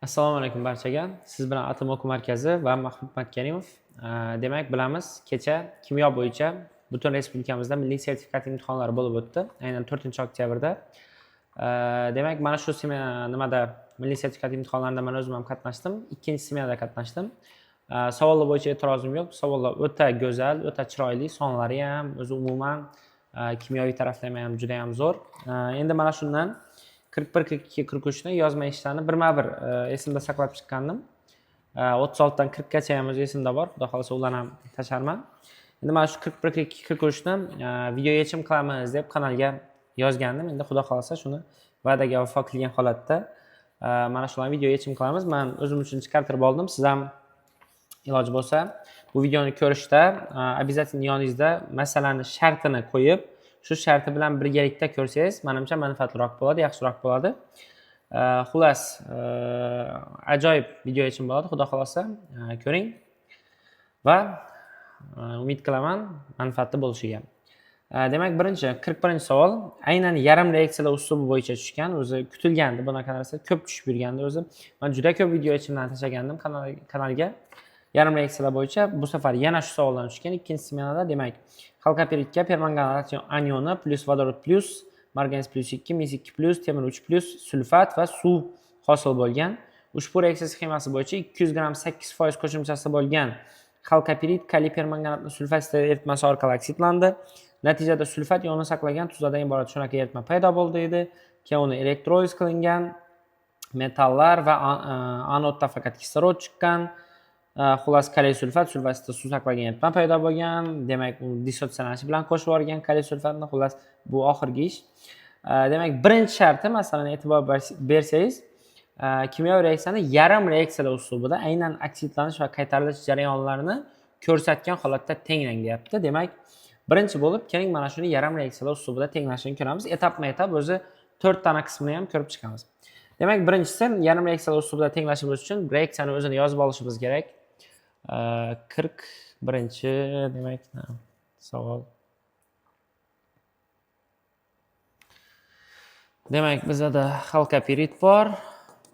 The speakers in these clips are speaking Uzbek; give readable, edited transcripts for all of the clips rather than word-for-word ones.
Assalomu alaykum barchaga. Siz bilan Atom o'quv markazi va Mahmud Matkarimov. Demak, bilamiz, kecha kimyo bo'yicha butun respublikamizda milliy sertifikat imtihonlari bo'lib o'tdi. Aynan 4-oktyabrda. Demak, mana shu nimada milliy sertifikat imtihonlarida men o'zim ham qatnashdim. Ikkinchi smenada qatnashdim. Savollar bo'yicha e'tirozim yo'q. Savollar o'ta go'zal, o'ta chiroyli, sonlari ham, o'zi umuman kimyoviy taraflama ham juda ham zo'r. Endi mana shundan 41, 42, 43 ni yozma ishlarni birma-bir esimda saqlab chiqqandim. 36 dan 40 gacha ham o'z esimda bor. Xudo xolasa ularni ham tasharman. Endi mana shu 41, 42, 43 ni video yechim qilamiz deb kanalga yozgandim. Endi xudo xolasa shuni va'daga vafo qilgan holatda mana shularni video yechim qilamiz. Men o'zim uchun chiqartirib oldim. Siz ham iloji bo'lsa bu videoni ko'rishda обязательно yoningizda masalani shartini qo'yib, shu sharti bilan birgalikda ko'rsangiz, menimcha manfaatliroq bo'ladi, yaxshiroq bo'ladi. Xullas, ajoyib video yechim bo'ladi, xudo xolasa ko'ring va umid qilaman manfaatli bo'lishiga. Demak, birinchi 41-savol aynan yarim reaksiyalar uslubi bo'yicha tushgan. O'zi kutilgandi, bunaqa narsa ko'p tushib yurgandi o'zi. Men juda ko'p video yechimlarni tashlagandim kanalga. Yarim reaksiyalar bo'yicha bu safar yana shu savoldan tushgan. Ikkinchi smenada, demak, xalkoperidga permanganat anioni plus vodorod plus marganez plus 2, mis 2 plus temir 3 plus sulfat va suv hosil bo'lgan. Ushbu reaksiya sxemasi bo'yicha 200 gram 8% qo'shimchasi bo'lgan xalkoperid kaliy permanganatni sulfat eritmasi orqali oksidlandi. Natijada sulfat ioni saqlagan tuzlardan iborat shunaqa eritma paydo bo'ldi edi. Keyin uni elektroliz qilingan metallar va anodda faqat kislorod chiqqan. Xullas, kaliy sulfat sulfatida suv saqlagan eritma paydo bo'lgan. Demak, u dissotsialanishi bilan qo'shib yuborgan kaliy sulfatni. Xullas, bu oxirgi ish. Demak, birinchi sharti, masalan, e'tibor bersangiz, kimyoviy reaksiyani yarim reaksiyalar uslubida aynan oksidlanish va qaytarilish jarayonlarini ko'rsatgan holatda tenglang deyapti. Demak, birinchi bo'lib, keling mana shuni yarim reaksiyalar uslubida tenglashini ko'ramiz. Etapma-etap o'zi 4 dana qismini ham ko'rib chiqamiz. Demak, birinchisi yarim reaksiyalar uslubida tenglashimiz uchun reaksiyani o'zini yozib olishimiz kerak. 41-chi demak, savol. Demak, bizda xalkoperid bor,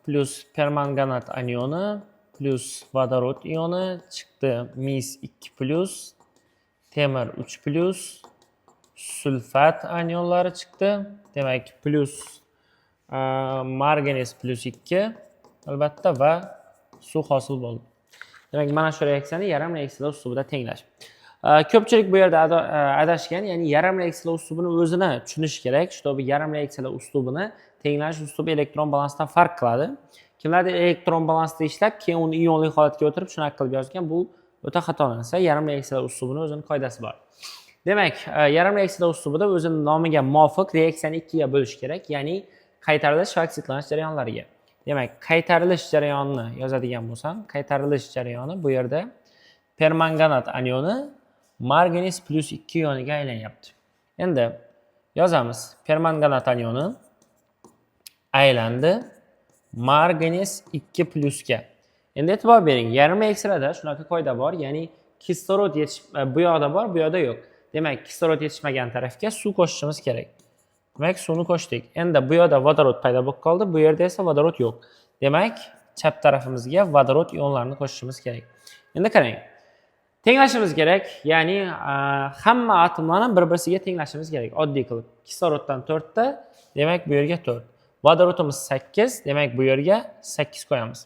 plus permanganat anioni, plus vodorod ioni chiqdi, mis 2 plus, temir 3 plus, sulfat anionlari chiqdi. Demak, plus marganez plus 2 albatta va suv hosil bo'ldi. Demak, mana shu reaksiyani yarim reaksiyalar uslubida tenglash. Ko'pchilik bu yerda adashgan, ya'ni yarim reaksiyalar uslubini o'zini tushunish kerak. Shtobi yarim reaksiyalar uslubini tenglash uslubi elektron balansdan farq qiladi. Kimlardir elektron balansda ishlab, keyin uni ionli holatga o'tirib shunaqa qilib yozgan, bu o'ta xato narsa. Yarim reaksiyalar uslubini o'zining qoidasi bor. Demak, yarim reaksiyalar uslubida o'zining nomiga muvofiq reaksiyani ikkiga bo'lish kerak, ya'ni qaytarilish va oksidlanish jarayonlariga. Demak, qaytarilish jarayonini yozadigan bo'lsam, qaytarilish jarayoni bu yerda permanganat anioni marganez plus 2 ioniga aylanyapti. Endi yozamiz. Permanganat anioni aylandi marganez 2 plusga. Endi e'tibor bering, yarim reaksiyalarda shunaqa qoida bor, ya'ni kislorod bu yoqda bor, bu yoqda yo'q. Demak, kislorod yetishmagan tarafga suv qo'shishimiz kerak. Demak, suvni qo'shdik. Endi bu yerda vodorod paydo bo'lib qoldi, bu yerda esa vodorod yo'q. Demak, chap tarafimizga vodorod ionlarini qo'shishimiz kerak. Endi qarang. Tenglashimiz kerak, ya'ni hamma atomlarni bir-birisiga tenglashimiz kerak. Oddiy qilib, kisloroddan 4 ta, demak bu yerga 4. Vodorodimiz 8, demak bu yerga 8 qo'yamiz.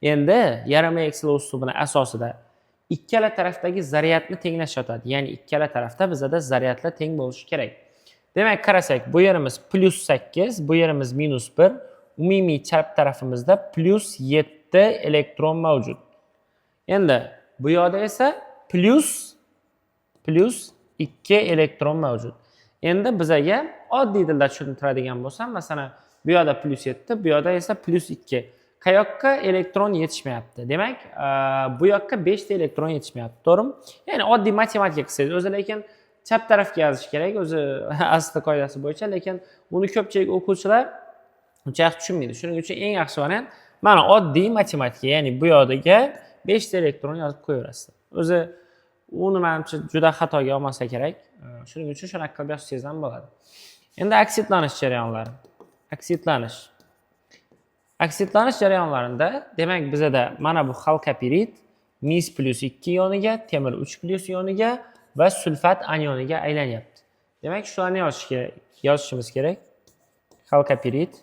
Endi yarim reaksiyalar uslubini asosida ikkala tarafdagi zaryadni tenglash yotadi. Ya'ni ikkala tarafda bizda zaryadlar teng bo'lishi kerak. Demak, qarasak, bu yerimiz plus 8, bu yerimiz minus 1. Umumiy chap tarafimizda plus 7 elektron mavjud. Endi bu yoqda esa plus 2 elektron mavjud. Endi bizga oddiy tilda tushuntiradigan bo'lsam, masalan, bu yoqda plus 7, bu yoqda esa plus 2. Qayoqqa elektron yetishmayapti? Demak, bu yoqqa 5 ta elektron yetishmayapti, to'g'rimi? Ya'ni oddiy matematika qilsangiz, o'zi lekin chap tarafga yozish kerak, o'zi asli qoidasi bo'yicha, lekin uni ko'pchilik o'quvchilar uncha yaxshi tushunmaydi. Shuning uchun eng yaxshi variant mana oddiy matematika, ya'ni bu yoqdagi 5 ta elektron yozib qo'yaverasiz. O'zi uni menimcha juda xatoga olmasa kerak. Shuning uchun shunaqa qilib yozsangiz ham bo'ladi. Endi oksidlanish jarayonlari. Aksitlanish jarayonlarida, demak bizda mana bu halqa pirit mis plus 2 yoniga, temir 3 plus yoniga va sulfat anioniga aylanyapti. Demak, shularni yozishimiz kerak. Halqa pirit.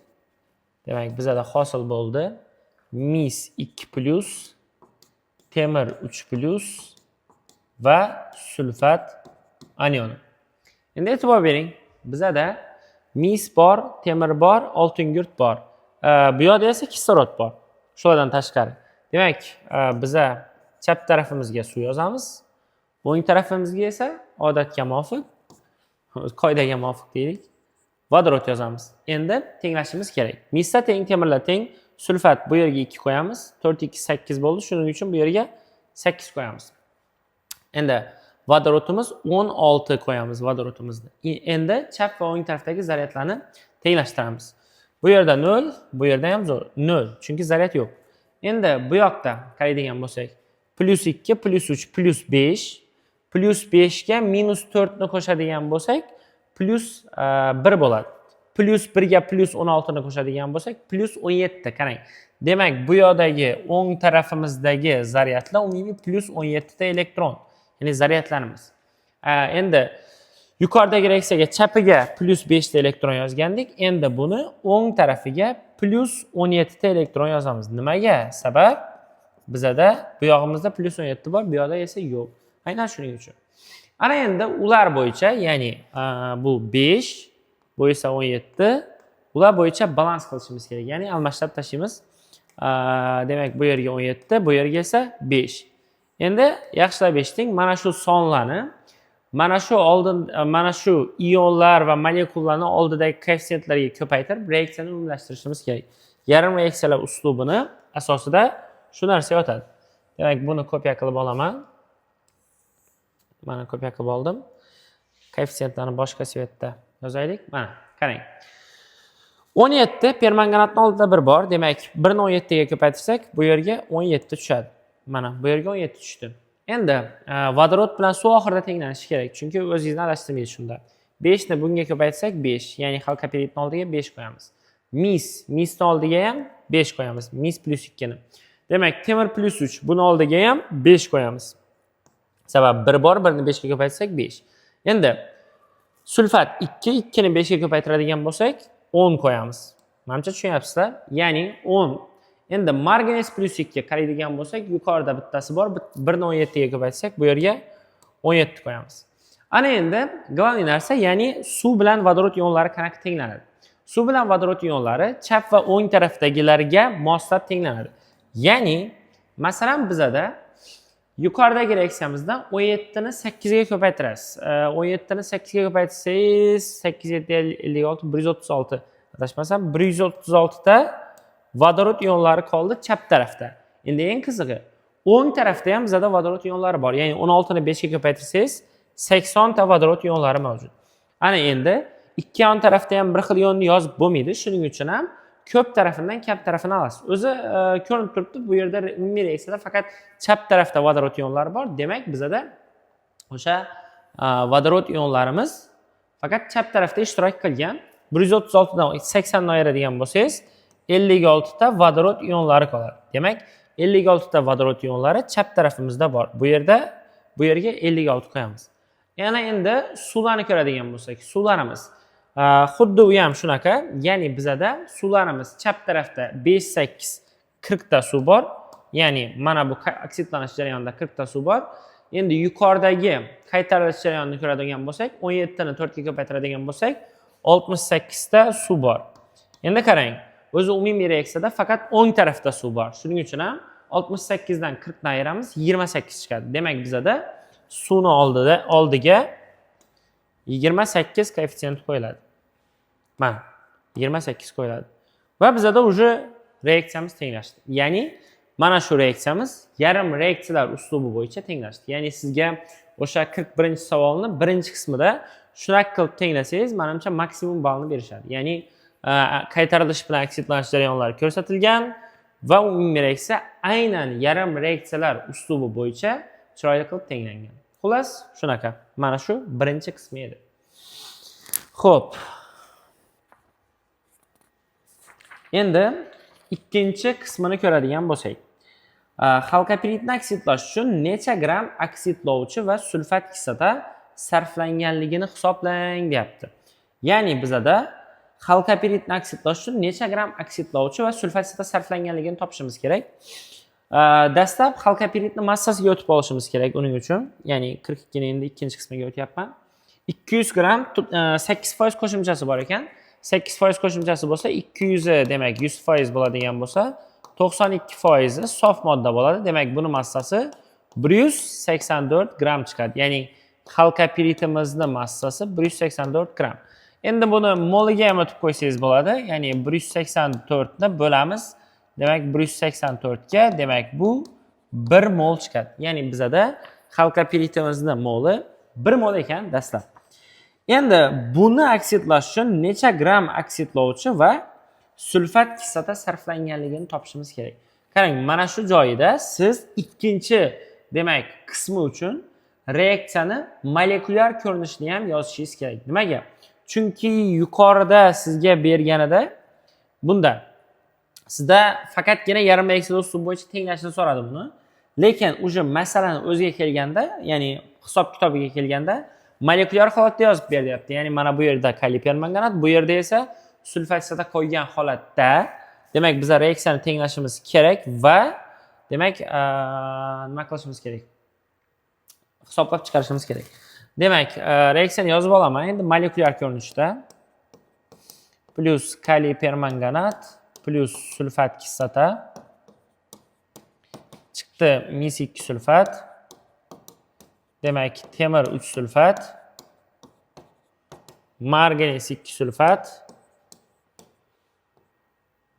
Demak, bizda hosil bo'ldi. Mis 2 plus, temir 3 plus va sulfat anioni. Endi e'tibor bering. Bizda mis bor, temir bor, oltin gurt bor. Bu yerda esa kislorod bor. Shulardan tashqari. Demak, biza chap tarafimizga suv yozamiz. O'ng tarafimizga esa odatga muvofiq, qoidaga muvofiq deylik, vodorod yozamiz. Endi tenglashimiz kerak. Misda teng, temirlar teng, sulfat bu yerga 2 qo'yamiz. 4 2 8 bo'ldi. Shuning uchun bu yerga 8 qo'yamiz. Endi vodorodimiz 16 qo'yamiz vodorodimizni. Endi chap va o'ng tarafdagi zaryadlarni tenglashtiramiz. Bu yerda 0, bu yerda ham 0, chunki zaryad yo'q. Endi bu yoqda qaraydigan bo'lsak, plus 2, plus 3, plus 5, plus 5 ga minus 4 ni qo'shadigan bo'lsak, plus 1 bo'ladi. Plus 1 ga plus 16 ni qo'shadigan bo'lsak, plus 17. Qarang. Demak, bu yoqdagi o'ng tarafimizdagi zaryadlar umumiy plus 17 ta elektron. Ya'ni zaryadlarimiz. Endi yuqoridagi reaksiyaga chapiga plus 5 ta elektron yozgandik. Endi buni o'ng tarafiga plus 17 ta elektron yozamiz. Nimaga? Sabab bizda bu yog'imizda plus 17 bor, bu yoqda esa yo'q. Aynan shuning uchun. Ana endi ular bo'yicha, ya'ni bu 5, bu esa 17, ular bo'yicha balans qilishimiz kerak. Ya'ni almashtirib tashlaymiz. Demak, bu yerga 17, bu yerga esa 5. Endi yaxshilab eshiting, mana shu sonlarni, mana shu ionlar va molekulalarni oldidagi koeffitsiyentlarga ko'paytirib reaksiyani umumlashtirishimiz kerak. Yarim reaksiyalar uslubini asosida shu narsa yotadi. Demak, buni kopiya qilib olaman. Mana kopiya qilib oldim. Koeffitsiyentlarni boshqa svetda yozaylik. Mana, qarang. 17 permanganatning oldida 1 bor. Demak, 1 ni 17 ga ko'paytirsak, bu yerga 17 tushadi. Mana bu yerga 17 tushdi. Endi vodorod bilan suv oxirida tenglanishi kerak, chunki o'zingizni adashtirmaydi shunda. 5 ni bunga ko'paytirsak 5, ya'ni halqa piritning oldiga 5 qo'yamiz. Misning oldiga ham 5 qo'yamiz. Mis plus 2 ni. Demak, temir plus 3 buni oldiga ham 5 qo'yamiz. Sabab 1 bor, 1 ni 5 ga ko'paytirsak 5. Endi sulfat 2, 2 ni 5 ga ko'paytiradigan bo'lsak 10 qo'yamiz. Menimcha tushunyapsizlar? Ya'ni 10. Endi marganes plus 2 ga qaraydigan bo'lsak, yuqorida bittasi bor, 1 ni 17 ga ko'paytirsak, bu yerga 17 qo'yamiz. Ana endi global narsa, ya'ni suv bilan vodorod ionlari qanaqa tenglanadi? Suv bilan vodorod ionlari chap va o'ng tarafdagilarga moslab tenglanadi. Ya'ni, masalan bizda yuqoridagi reaksiyamizda 17 ni 8 ga ko'paytirasiz. 17 ni 8 ga ko'paytirsangiz 8 7 56 136. Adashmasam 136 ta vodorod ionlari qoldi chap tarafda. Endi eng qizig'i, o'ng tarafda ham bizda vodorod ionlari bor. Ya'ni 16 ni 5 ga ko'paytirsangiz 80 ta vodorod ionlari mavjud. Ana endi ikki yon tarafda ham bir xil ionni yozib bo'lmaydi. Shuning uchun ham ko'p tarafidan kam tarafini olasiz. O'zi ko'rinib turibdi, bu yerda umumiy reaksiyada faqat chap tarafda vodorod ionlari bor. Demak, bizda o'sha vodorod ionlarimiz faqat chap tarafda ishtirok qilgan. 136 dan 80 ni ayiradigan bo'lsangiz, 56 ta vodorod ionlari qoladi. Demak, 56 ta vodorod ionlari chap tarafimizda bor. Bu yerga 56 qo'yamiz. Yana endi suvlarni ko'radigan bo'lsak, suvlarimiz xuddi u ham shunaqa. Ya'ni bizda suvlarimiz chap tarafda 5 8 40 ta suv bor. Ya'ni mana bu oksidlanish jarayonida 40 ta suv bor. Endi yuqoridagi qaytarilish jarayonini ko'radigan bo'lsak, 17 ni 4 ga ko'paytiradigan bo'lsak, 68 ta suv bor. Endi qarang, o'zi umumiy reaksiyada faqat o'ng tarafda suv bor. Shuning uchun ham 68 dan 40 ni ayiramiz, 28 chiqadi. Demak, bizda suvni oldiga 28 koeffitsient qo'yiladi. Mana 28 qo'yiladi. Va bizda уже reaksiyamiz tenglashdi. Ya'ni mana shu reaksiyamiz yarim reaksiyalar uslubi bo'yicha tenglashdi. Ya'ni sizga o'sha 41-savolni birinchi qismida shunaqa qilib tenglasangiz, menimcha maksimum ballni berishadi. Ya'ni qaytarilish bilan oksidlanish jarayonlari ko'rsatilgan va umumiy reaksiya aynan yarim reaksiyalar uslubi bo'yicha chiroyli qilib tenglangan. Xullas, shunaqa. Mana shu birinchi qismi edi. Xo'p. Endi ikkinchi qismini ko'radigan bo'lsak. Xalkopiridni oksidlash uchun necha gram oksidlovchi va sulfat kislota sarflanganligini hisoblang deyapti. Ya'ni bizada xalkopiridni oksidlash uchun necha gram oksidlovchi va sulfat kislota sarflanganligini topishimiz kerak. Dastlab xalkopiridni massasiga o'tib olishimiz kerak uning uchun. Ya'ni 42 ni endi ikkinchi qismiga o'tyapman. 200 gram 8% qo'shimchasi bor ekan. 8% qo'shimchasi bo'lsa 200 demak 100% bo'ladigan bo'lsa 92% sof modda bo'ladi. Demak buni massasi 184 gram chiqadi. Ya'ni xalkopiridimizni massasi 184 gram. Endi buni moliga ham o'tib qo'ysangiz bo'ladi. Ya'ni 184 ni bo'lamiz. Demak 184 ga demak bu 1 mol chiqadi. Ya'ni bizada xalkopiridimizni moli 1 mol ekan dastlab. Endi buni oksidlash uchun necha gram oksidlovchi va sulfat kislota sarflanganligini topishimiz kerak. Qarang, mana shu joyida siz ikkinchi demak qismi uchun reaksiyani molekulyar ko'rinishini ham yozishingiz kerak. Nimaga? Chunki yuqorida sizga berganida bunda sizda faqatgina yarim reaksiya uslubi bo'yicha tenglashni so'radi buni. Lekin uje masalani o'ziga kelganda, ya'ni hisob-kitobiga kelganda molekulyar holatda yozib beryapti. Ya'ni mana bu yerda kaliy permanganat, bu yerda esa sulfat kislota qo'ygan holatda, demak biz reaksiyani tenglashimiz kerak va demak nima qilishimiz kerak? Hisoblab chiqarishimiz kerak. Demak, reaksiyani yozib olaman. Endi molekulyar ko'rinishda plus kaliy permanganat plus sulfat kislota chiqdi mis 2 sulfat. Demak, temir 3 sulfat, marganiz 2 sulfat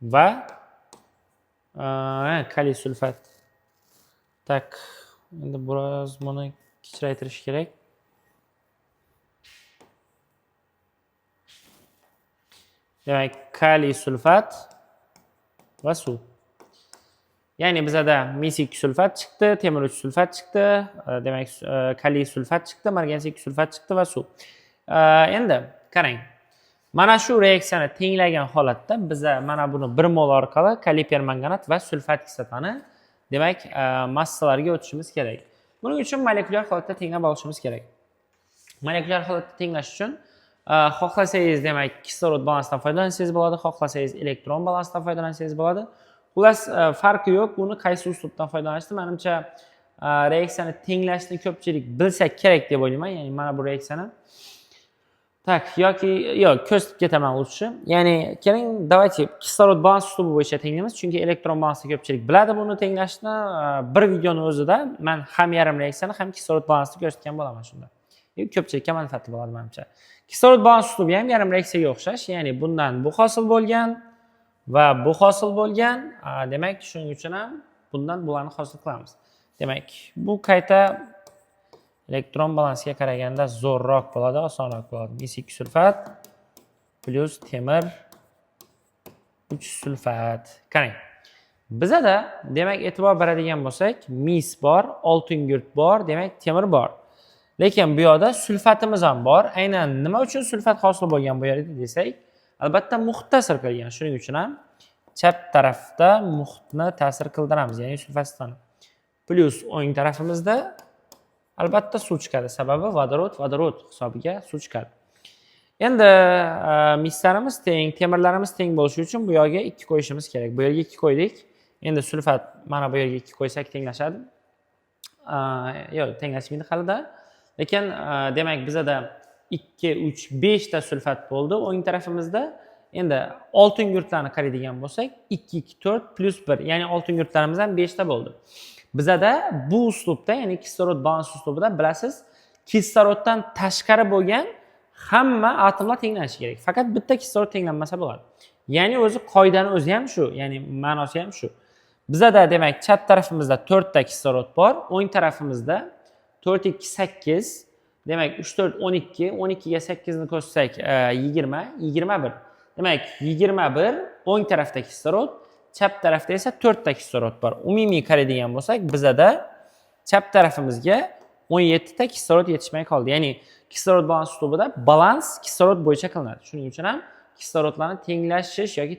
va kaliy sulfat. Tak, endi biroz buni kichraytirish kerak. Demak, kaliy sulfat va suv. Ya'ni bizada mis 2 sulfat chiqdi, temir 3 sulfat chiqdi, demak kaliy sulfat chiqdi, marganiz 2 sulfat chiqdi va suv. Endi qarang. Mana shu reaksiyani tenglagan holatda biz mana buni 1 mol orqali kaliy permanganat va sulfat kislotani demak massalariga o'tishimiz kerak. Buning uchun molekulyar holatda tenglab olishimiz kerak. Molekulyar holatda tenglash uchun xohlasangiz demak kislorod balansidan foydalansangiz bo'ladi, xohlasangiz elektron balansidan foydalansangiz bo'ladi. Xullas farqi yo'q. Buni qaysi uslubdan foydalanishdi? Menimcha reaksiyani tenglashni ko'pchilik bilsa kerak deb o'ylayman. Ya'ni mana bu reaksiyani tak yoki yo'q, ko'rsatib ketaman lutchi. Ya'ni keling, давайте kislorod balans uslubi bo'yicha tenglaymiz, chunki elektron balansni ko'pchilik biladi buni tenglashni. Bir videoni o'zida men ham yarim reaksiyani ham kislorod balansni ko'rsatgan bo'laman shunda. Ko'pchilikka manfaatli bo'ladi menimcha. Kislorod balans uslubi ham yarim reaksiyaga o'xshash, ya'ni bundan bu hosil bo'lgan va bu hosil bo'lgan, demak shuning uchun ham bundan bularni hosil qilamiz. Demak, bu qayta elektron balansiga qaraganda zo'rroq bo'ladi, osonroq bo'ladi. Mis 2 sulfat plus temir 3 sulfat. Qarang. Bizada demak e'tibor beradigan bo'lsak, mis bor, oltin gurt bor, demak temir bor. Lekin bu yoqda sulfatimiz ham bor. Aynan nima uchun sulfat hosil bo'lgan bu yerda desak, albatta muhit ta'sir qilgan. Shuning uchun ham chap tarafda muhitni ta'sir qildiramiz, ya'ni sulfat kislotani. Plus o'ng tarafimizda albatta suv chiqadi. Sababi vodorod hisobiga suv chiqadi. Endi mislarimiz teng, temirlarimiz teng bo'lishi uchun bu yoqqa 2 qo'yishimiz kerak. Bu yerga 2 qo'ydik. Endi sulfat mana bu yerga 2 qo'ysak tenglashadi. Yo'q, tenglashmaydi halida. Lekin demak bizada 2, 3, 5 ta sulfat bo'ldi. O'ng tarafimizda endi oltin gurtlarni qaraydigan bo'lsak 2, 2, 4 plus 1, ya'ni oltin gurtlarimiz ham 5 ta bo'ldi. Bizada bu uslubda, ya'ni kislorod balans uslubida bilasiz, kisloroddan tashqari bo'lgan hamma atomlar tenglanishi kerak. Faqat bitta kislorod tenglanmasa bo'ladi. Ya'ni o'zi qoidani o'zi ham shu, ya'ni ma'nosi ham shu. Bizada demak chap tarafimizda 4 ta kislorod bor, o'ng tarafimizda 4, 2, 8, demak 3, 4, 12, 12 ga 8 ni qo'shsak 20, 21. Demak 21 o'ng tarafda kislorod, chap tarafda esa 4 ta kislorod bor. Umumiy qaraydigan bo'lsak, bizada chap tarafimizga 17 ta kislorod yetishmay qoldi. Ya'ni kislorod balans uslubida balans kislorod bo'yicha qilinadi. Shuning uchun ham kislorodlarni tenglashish yoki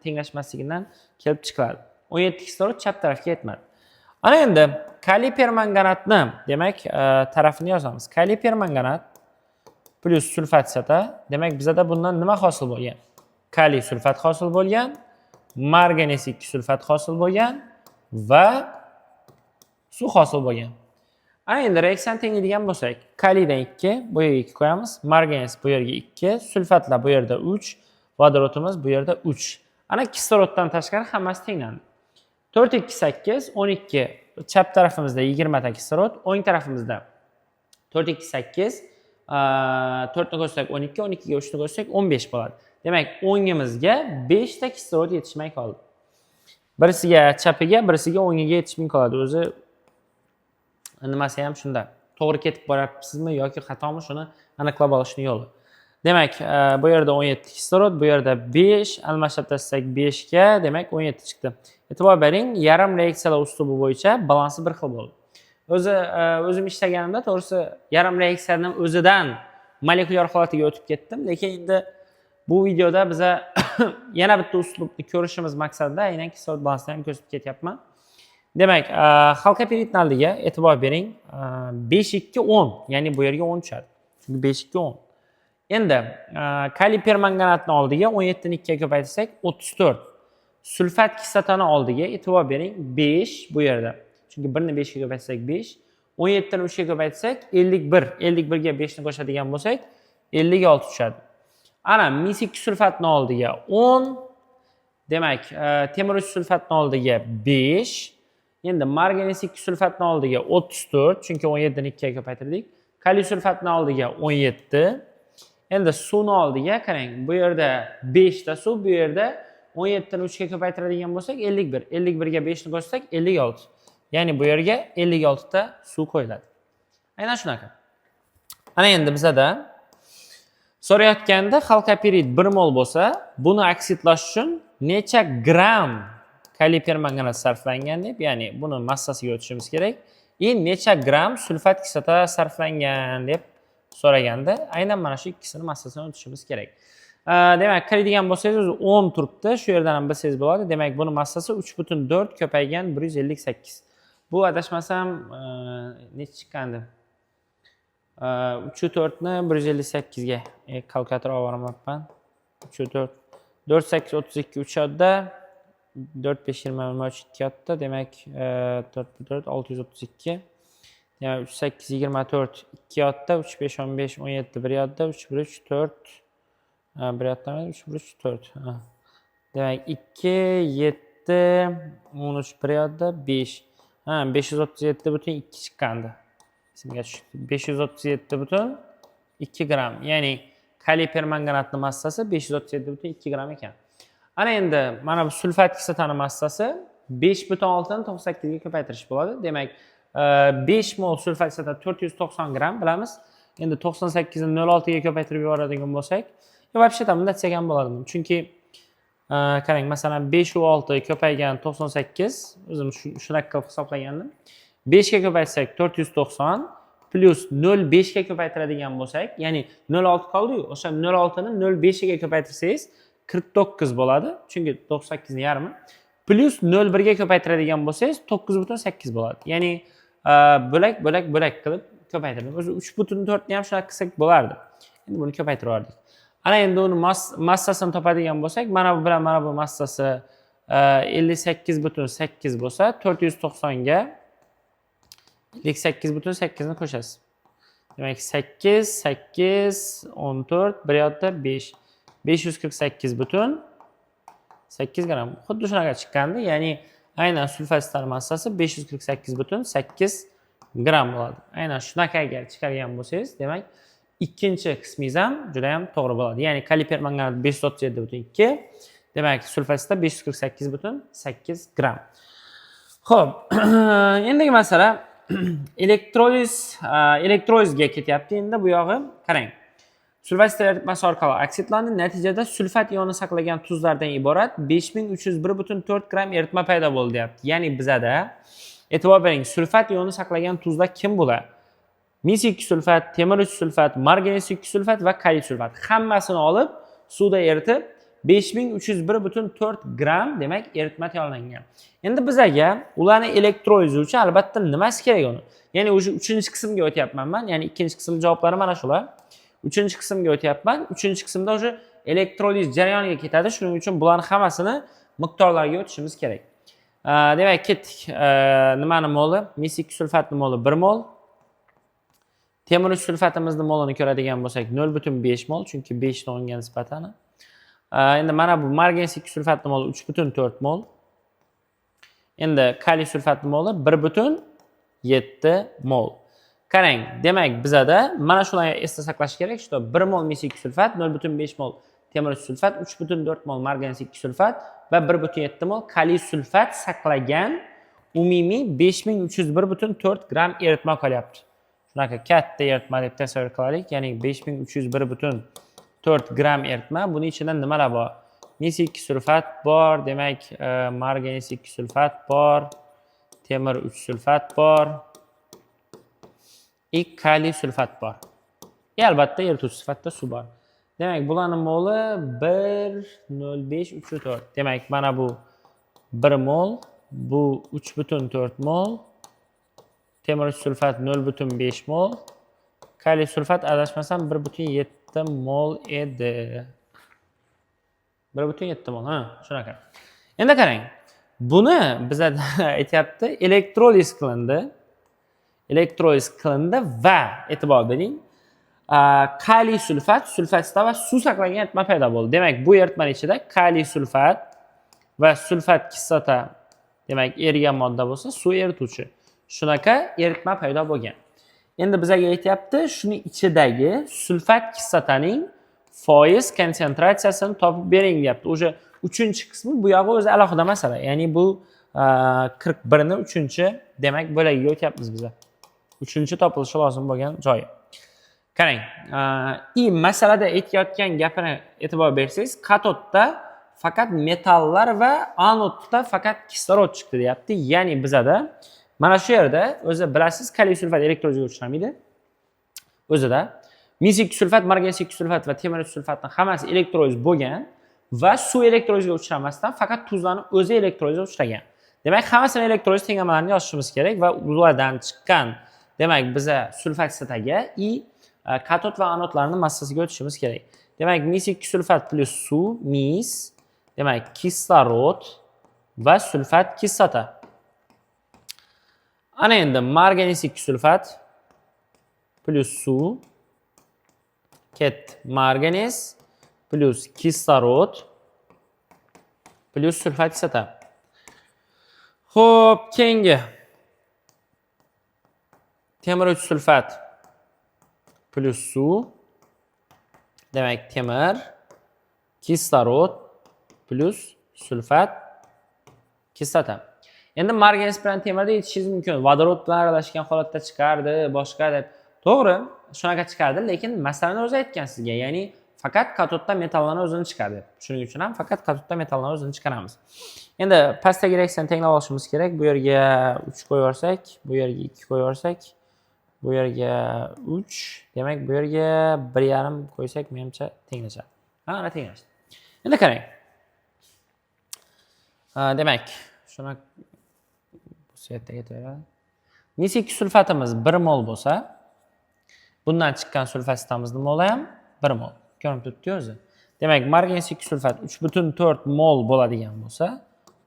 tenglashmasligidan kelib chiqadi. 17 kislorod chap tarafga yetmadi. Ana endi kaliy permanganatni, demak, tarafini yozamiz. Kaliy permanganat plus sulfat kisata. Demak, bizda bundan nima hosil bo'lgan? Kaliy sulfat hosil bo'lgan, marganes 2 sulfat hosil bo'lgan va suv hosil bo'lgan. Ana endi reaksiyan tenglaydigan bo'lsak, kaliydan 2, bu yerga 2 qo'yamiz, marganes bu yerga 2, sulfatlar bu yerda 3, vodorodimiz bu yerda 3. Ana kisloroddan tashqari hammasi tenglandi. 4 2 8, 12 chap tarafimizda 20 ta kislorod, o'ng tarafimizda 4 2 8, 4 ni qo'shsak 12, 12 ga 3 ni qo'shsak 15 bo'ladi. Demak, o'ngimizga 5 ta kislorod yetishmay qoldi. Birisiga chapiga, birisiga o'ngiga yetishmay qoladi. O'zi nimasi ham shunda. To'g'ri ketib boryapsizmi yoki xatomi, shuni aniqlab olishning yo'li. Demak, bu yerda 17 kislorod, bu yerda 5, almashtirib tashlasak 5 ga, demak 17 chiqdi. E'tibor bering, yarim reaksiyalar uslubi bo'yicha balansi bir xil bo'ldi. O'zim ishlaganimda, to'g'risi, yarim reaksiyaning o'zidan molekulyar holatiga o'tib ketdim, lekin endi bu videoda biza yana bitta uslubni ko'rishimiz maqsadida aynan kislorod balansini ham ko'rsatib ketyapman. Demak, xalqapiridni oldiga e'tibor bering, 5 2 10, ya'ni bu yerga 10 tushadi. Chunki 5 2 10. Endi kaliy permanganatni oldiga 17 ni 2 ga ko'paytirsak 34. Sulfat kislotani oldiga e'tibor bering, 5 bu yerda. Chunki 1 ni 5 ga ko'paytirsak 5, 17 ni 3 ga ko'paytirsak 51. 51 ga 5 ni qo'shadigan bo'lsak 56 tushadi. Ana mis2 sulfatni oldiga 10. Demak, temir 3 sulfatni oldiga 5. Endi marganes 2 sulfatni oldiga 34, chunki 17 ni 2 ga ko'paytirdik. Kaliy sulfatni oldiga 17. Endi suvni oldiga qarang, bu yerda 5 ta suv, bu yerda 17 ni 3 ga ko'paytiradigan bo'lsak 51. 51 ga 5 ni qo'shsak 56. Ya'ni bu yerga 56 ta suv qo'yiladi. Aynan shunaqa. Ana endi bizada so'rayotganda xalqapirid 1 mol bo'lsa, buni oksidlash uchun necha gram kaliy permanganat sarflangan deb, ya'ni buni massasiga o'tishimiz kerak. Necha gram sulfat kislota sarflangan deb so'raganda, aynan mana shu ikkisini massasini o'tishimiz kerak. Demak, qaraydigan bo'lsangiz 10 turibdi, shu yerdan ham bilsangiz bo'ladi. Demak, buni massasi 3,4 ko'paygan 158. Bu adashmasam necha chiqqandi? 3,4 ni 158 ga kalkulyator olib boraman. 3,4 4 8 32 3 yodda, 4 5 23 2 yodda, demak 4 4 632. Demak 3 8 24 2 yodda, 3 5 15 17 1 yodda, 3 1 3 4 1 yodda, 3 1 3 4. Demak 2 7 13 1 yodda, 5. 537,2 chiqqandi. Esimga tushdi. 537,2 gram. Ya'ni kaliy permanganatning massasi 537,2 gram ekan. Ana endi mana bu sulfat kislotani massasi 5,6 ni 98 ga ko'paytirish bo'ladi. Demak, 5 mol sulfat kislota 490 gram bilamiz. Endi 98 ni 0,6 ga ko'paytirib yuboradigan bo'lsak, вообще tam bunday desak ham bo'ladi. Chunki qarang, masalan 5 u 6 ko'paygan 98, o'zim shunaqa qilib hisoblagandim. 5 ga ko'paytsak 490 plus 0,5 ga ko'paytiradigan bo'lsak, ya'ni 0,6 qoldi-yu, o'sha 0,6 ni 0,5 ga ko'paytirsangiz 49 bo'ladi, chunki 98 ni yarmi. Plus 0,1 ga ko'paytiradigan bo'lsangiz 9,8 bo'ladi. Ya'ni bo'lak qilib ko'paytirdik. O'zi 3,4 ni ham shunaqa qilsak bo'lardi. Endi buni ko'paytirib yubordik. Ana endi uni massasini topadigan bo'lsak, mana bu bilan mana bu massasi 58,8 bo'lsa, 490 ga 58,8 ni qo'shasiz. Demak 8 8 14 bir yoqda 5 548,8 gram. Xuddi shunaqa chiqqandi. Ya'ni aynan sulfat massasi 548,8 gram bo'ladi. Aynan shunaqaga chiqargan bo'lsangiz, demak ikkinchi qismingiz ham juda ham to'g'ri bo'ladi. Ya'ni kaliy permanganat 537,2, demak sulfatda 548,8 gram. Xo'p, endigi masala elektrolizga ketyapti. Endi bu yog'i qarang. Sulfat eritmasi orqali oksidlandi. Natijada sulfat iyoni saqlagan tuzlardan iborat 5301,4 gram eritma paydo bo'ldi deyapti. Ya'ni bizada e'tibor bering, sulfat iyoni saqlagan tuzlar kim bo'ladi? Mis2 sulfat, temir 3 sulfat, marganes 2 sulfat va kaliy sulfat. Hammasini olib suvda eritib 5301,4 gram demak eritma tayyorlangan. Endi bizga ularni elektroliz uchun albatta nimasi kerak uni? Ya'ni o'sha 3-qismga o'tyapman men. Ya'ni 2-qism javoblari mana shular. 3-qismga o'tyapman. 3-qismda o'sha elektroliz jarayoniga ketadi. Shuning uchun bularning hammasini miqdorlarga o'tishimiz kerak. Demak, ketdik. Nimani moli? Mis 2 sulfatni moli 1 mol. Temir 3 sulfatimizni molini ko'radigan bo'lsak 0,5 mol, chunki 5 ta unga nisbatan. Endi mana bu marganez 2 sulfatni moli 3,4 mol. Endi kaliy sulfatni moli 1,7 mol. Qarang, demak bizada mana shularni esda saqlash kerak. Shu 1 mol mis 2 sulfat, 0,5 mol temir 3 sulfat, 3,4 mol marganez 2 sulfat va 1,7 mol kaliy sulfat saqlagan umumiy 5301,4 gram eritma qolyapti. Shunaqa katta eritma deb tasavvur qilaylik. Ya'ni 5301,4 gram eritma. Buning ichida nimalar bor? Mis 2 sulfat bor, demak marganez 2 sulfat bor, temir 3 sulfat bor, kaliy sulfat bor. Albatta erituvchi sifatida suv bor. Demak, bularning moli 1,0534. Demak, mana bu 1 mol, bu 3,4 mol, temir 3 sulfat 0,5 mol, kaliy sulfat adashmasam 1,7 mol edi. 1,7 mol, ha, shunaqa. Endi qarang. Buni bizda aytayapti, elektroliz qilindi. Elektroliz qilindi va e'tibor bering, kaliy sulfat, sulfatida va suv saqlagan eritma paydo bo'ldi. Demak, bu eritmaning ichida kaliy sulfat va sulfat kislota, demak, erigan modda bo'lsa, suv erituvchi. Shunaqa eritma paydo bo'lgan. Endi bizga aytayapti, shuning ichidagi sulfat kislotaning foiz konsentratsiyasini topib bering deyapti. O'sha 3-qismi bu yog'i o'zi alohida masala. Ya'ni bu 41 ni 3-chi demak bo'lagiga o'tyapmiz biz. 3-chi topilishi lozim bo'lgan joyi. Qarang, masalada aytayotgan gapini e'tibor bersangiz, katodda faqat metallar va anodda faqat kislorod chiqdi deyapti. Ya'ni bizada mana shu yerda o'zi bilasiz, kaliy sulfat elektroliziga uchramaydi. O'zida mis 2 sulfat, marganez 2 sulfat va temir 3 sulfatning hammasi elektroliz bo'lgan va suv elektroliziga uchramasdan faqat tuzlarning o'zi elektrolizga uchragan. Demak, hammasini elektroliz tenglamalarini yozishimiz kerak va ulardan chiqqan, demak, biza sulfat kislotaga katod va anodlarning massasiga o'tishimiz kerak. Demak, mis 2 sulfat plus suv, mis, demak, kislorod va sulfat kislota. Ana endi marganez 2 sulfat plus suv ket marganez plus kislorod plus sulfat kislota. Xo'p, keyingi temir 3 sulfat plus suv, demak, temir, kislorod plus sulfat kislota. Endi marganez bilan temirda yetishingiz mumkin. Vodorod bilan aralashgan holatda chiqardi, boshqa deb. To'g'ri, shunaqa chiqardi, lekin masalani o'zi aytgan sizga. Ya'ni faqat katodda metallarni o'zini chiqardi. Shuning uchun ham faqat katodda metallarni o'zini chiqaramiz. Endi pastdagi reaksiyani tenglab olishimiz kerak. Bu yerga 3 qo'yib yorsak, bu yerga 2 qo'yib yorsak, bu yerga 3, demak, bu yerga 1,5 qo'ysak, menimcha tenglashadi. Ha, ana tenglashdi. Endi qarang. Demak, shuni bu yerga aytaveradi. Mis 2 sulfatimiz 1 mol bo'lsa, bundan chiqqan sulfat sistamizning moli ham 1 mol. Ko'rinib turibdi o'zi. Demak, marganez 2 sulfat 3,4 mol bo'ladigan bo'lsa,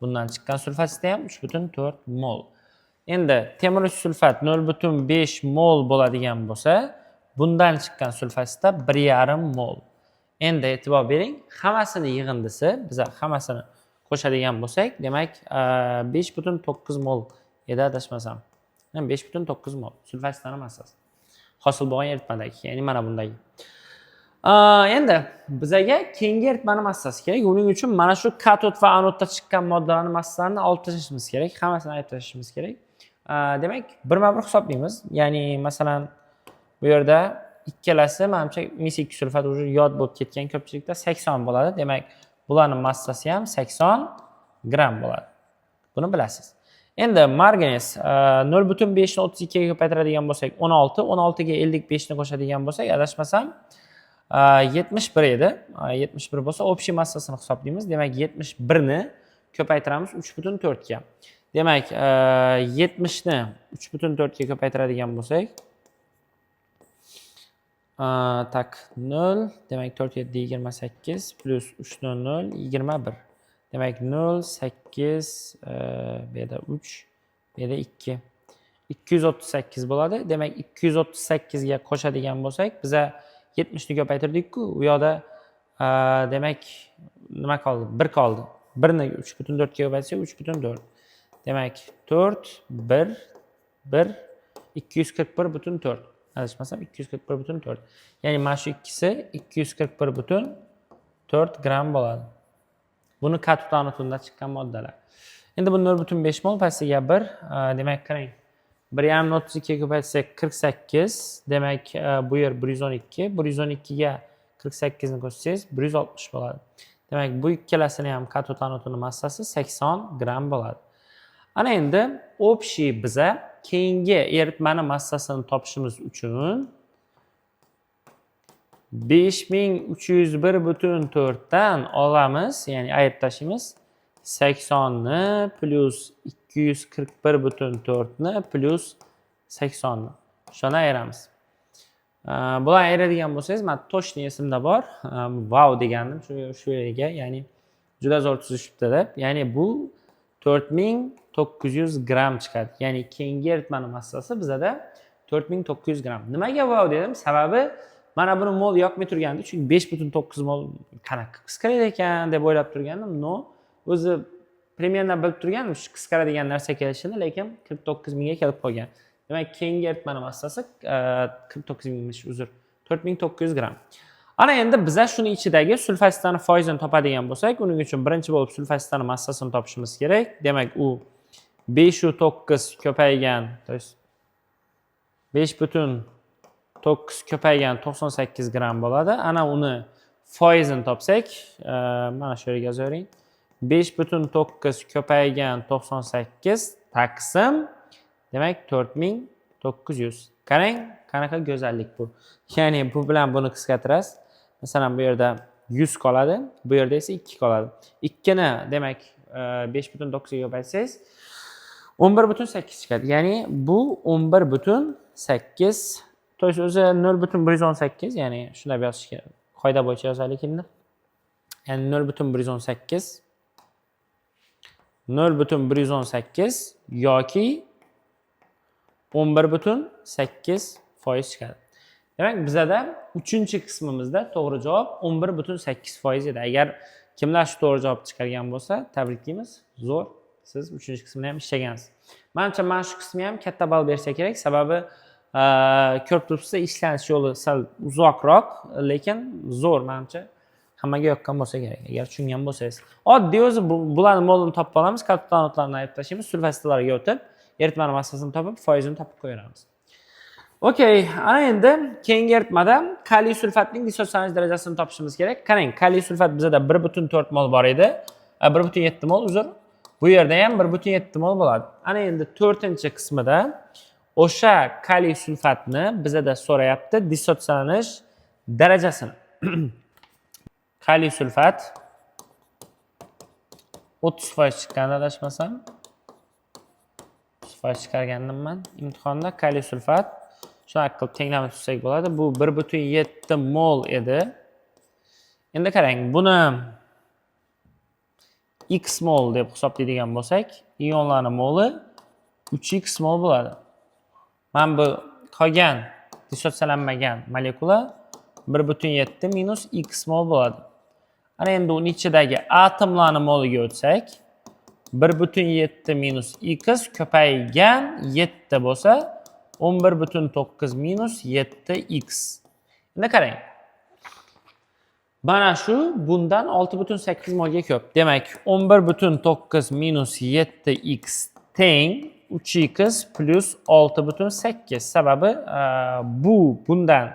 bundan chiqqan sulfat sistem ham 3,4 mol. Endi temir 3 sulfat 0,5 mol bo'ladigan bo'lsa, bundan chiqqan sulfat sistem 1,5 mol. Endi e'tibor bering, hammasini yig'indisi, biz hammasini qo'shadigan bo'lsak, demak 5,9 mol edi adashmasam. 5,9 mol sulfat sistem massasi. Hosil bo'lgan eritmadagi, ya'ni mana bundagi. Endi bizga keyingi eritmani massasi kerak. Uning uchun mana shu katod va anodda chiqqan moddalarning massalarini olib tashlashimiz kerak, hammasini olib tashlashimiz kerak. Demak, birma-bir hisoblaymiz. Ya'ni masalan bu yerda ikkalasi menimcha mis 2 sulfat уже yod bo'lib ketgan ko'pchilikda 80 bo'ladi. Demak, bularning massasi ham 80 gram bo'ladi. Buni bilasiz. Endi marganez 0,5 ni 32 ga ko'paytiradigan bo'lsak 16, 16 ga 55 ni qo'shadigan bo'lsak, adashmasam 71 edi. 71 bo'lsa, общий massasini hisoblaymiz. Demak, 71 ni ko'paytiramiz 3,4 ga. Demak, 70 ni 3,4 ga ko'paytiradigan bo'lsak, tak 0, demak 4 7 28 plus 3 0 0 21. Demak 0 8 bu yerda 3, bu yerda 2. 238 bo'ladi. Demak 238 ga qo'shadigan bo'lsak, biza 70 ni ko'paytirdik-ku, u yoqda demak nima qoldi? 1 qoldi. 1 ni 3,4 ga ko'paytsak 3,4. Demak 4 1 1 241,4. Adashmasam 241,4. Ya'ni mana shu ikkisi 241,4 gram bo'ladi. Buni katutanotunda chiqqan moddalar. Endi bu 0,5 mol pastiga 1, demak qarang. 1,32 ga ko'paytsak 48, demak bu yer 112, 112 ga 48 ni qo'shsangiz 160 bo'ladi. Demak bu ikkalasini ham katutanotini massasi 80 gram bo'ladi. Ana endi общий biza keyingi eritmani massasini topishimiz uchun 5301,4 dan olamiz, ya'ni ayirib tashlaymiz. 80 ni plus 241,4 ni plus 80 ni. Shuni ayiramiz. Bular ayiradigan bo'lsangiz, men точно esimda bor. Wow degandim shu yerga, ya'ni juda zo'r tuzishibdi deb. Ya'ni bu 4900 gram chiqadi. Ya'ni keyingi eritmani massasi bizada 4900 gram. Nimaga wow dedim? Sababi mana buni mol yoqmay turgandi, chunki 5,9 mol qanaqa qisqaradi ekan deb o'ylab turgandim. No, o'zi примерно bilib turgandim shu qisqaradigan narsa kelishini, lekin 49 mingga kelib qolgan. Demak, keyingi eritmani massasi 49 mingmish, uzr, 4900 gram. Ana endi biza shuni ichidagi sulfositani foizini topadigan bo'lsak, uning uchun birinchi bo'lib sulfositani massasini topishimiz kerak. Demak, u 5,9 ko'paygan, to есть 5,9 ko'paygan 98 gram bo'ladi. Ana uni foizini topsak, mana shu yerga yozavering. 5,9 ko'paygan 98 taqsim, demak 4900. Qarang, qanaqa go'zallik bu. Ya'ni bu bilan buni qisqartirasiz. Masalan, bu yerda 100 qoladi, bu yerda esa 2 qoladi. 2 ni demak 5,9 ga ko'paytsangiz 11,8 chiqadi. Ya'ni bu 11,8, to есть o'zi 0,118, ya'ni shunday yozish kerak. Qoida bo'yicha yozaylik endi. Ya'ni 0,118 0,118 yoki 11,8 foiz chiqadi. Demak, bizada 3-qismimizda to'g'ri javob 11,8 foiz edi. Agar kimlar shu to'g'ri javob chiqargan bo'lsa, tabriklaymiz. Zo'r. Siz 3-qismni ham ishlagansiz. Menimcha mana shu qismi ham katta ball bersa kerak, sababi ko'rib turibsiz, ishlanish yo'li sal uzoqroq, lekin zo'r menimcha. Hammaga yoqqan bo'lsa kerak, agar tushungan bo'lsangiz. Oddiy o'zi bularni molini topib olamiz, katutanotlarni ayirib tashlaymiz, sulfositlarga o'tib, eritmani massasini topib, foizini topib qo'yamiz. Okey, ana endi keyingi eritmada kaliy sulfatning dissotsialanish darajasini topishimiz kerak. Qarang, kaliy sulfat bizada 1,4 mol bor edi. 1,7 mol, uzr. Bu yerda ham 1,7 mol bo'ladi. Ana endi 4-qismida o'sha kaliy sulfatni bizada so'rayapti dissotsialanish darajasini. Kaliy sulfat 30% chiqqan, adashmasam. 30% chiqargandim men imtihonda. Kaliy sulfat shunaqa qilib tenglama tutsak bo'ladi. Bu 1,7 mol edi. Endi qarang, buni x mol deb hisoblaydigan bo'lsak, ionlarning moli 3x mol bo'ladi. Mana bu qolgan dissotsiyalanmagan molekula 1,7 minus x mol bo'ladi. Ana endi uning ichidagi atomlarning moliga o'tsak, 1,7 minus x ko'paygan 7 bo'lsa, 11,9 minus 7x. Endi qarang. Mana shu bundan 6,8 molga ko'p. Demak, 11,9 minus 7x teng 3x plus 6,8. Sababi bu bundan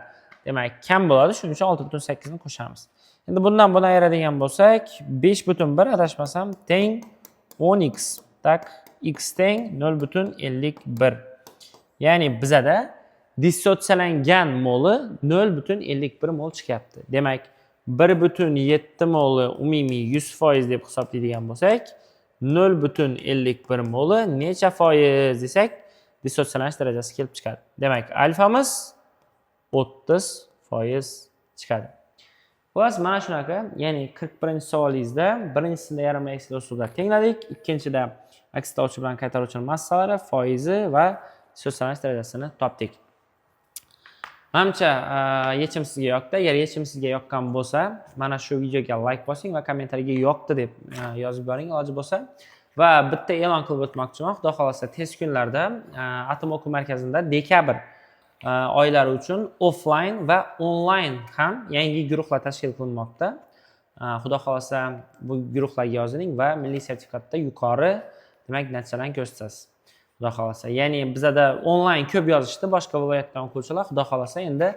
demak kam bo'ladi, shuning uchun 6,8 ni qo'shamiz. Endi bundan buni ayiradigan bo'lsak, 5,1 adashmasam teng 10x. Tak, x teng 0,51. Ya'ni bizada dissosiyalangan moli 0,51 mol chiqyapti. Demak, 1,7 moli umumiy 100% deb hisoblaydigan bo'lsak, 0,51 moli necha foiz desak, dissosiyalanish darajasi kelib chiqadi. Demak, alfamiz 30% chiqadi. Xo'sh, mana shunaqa, ya'ni 41-savolingizda birinchisida yarimli aksli usulda tengladik, ikkinchida akslovchi bilan qaytaruvchi massalari, foizi va dissosiyalanish darajasini topdik. Menimcha yechim sizga yoqdi. Agar yechim sizga yoqqan bo'lsa, mana shu videoga like bosing va kommentariyaga yoqdi deb yozib boring iloji bo'lsa. Va bitta e'lon qilib o'tmoqchiman. Xudo xolasa tez kunlarda Atom o'quv markazida dekabr oylari uchun offline va onlayn ham yangi guruhlar tashkil qilinmoqda. Xudo xolasa bu guruhlarga yoziling va milliy sertifikatda yuqori, demak, natijalarni ko'rsatasiz. Xudo xolasa. Ya'ni bizada onlayn ko'p yozishdi boshqa viloyatdan o'quvchilar. Xudo xolasa endi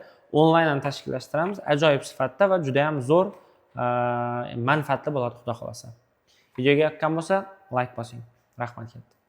onlayn ham tashkillashtiramiz. Ajoyib sifatda va juda ham zo'r manfaatli bo'ladi, xudo xolasa. Videoga yoqqan bo'lsa, like bosing. Rahmat katta.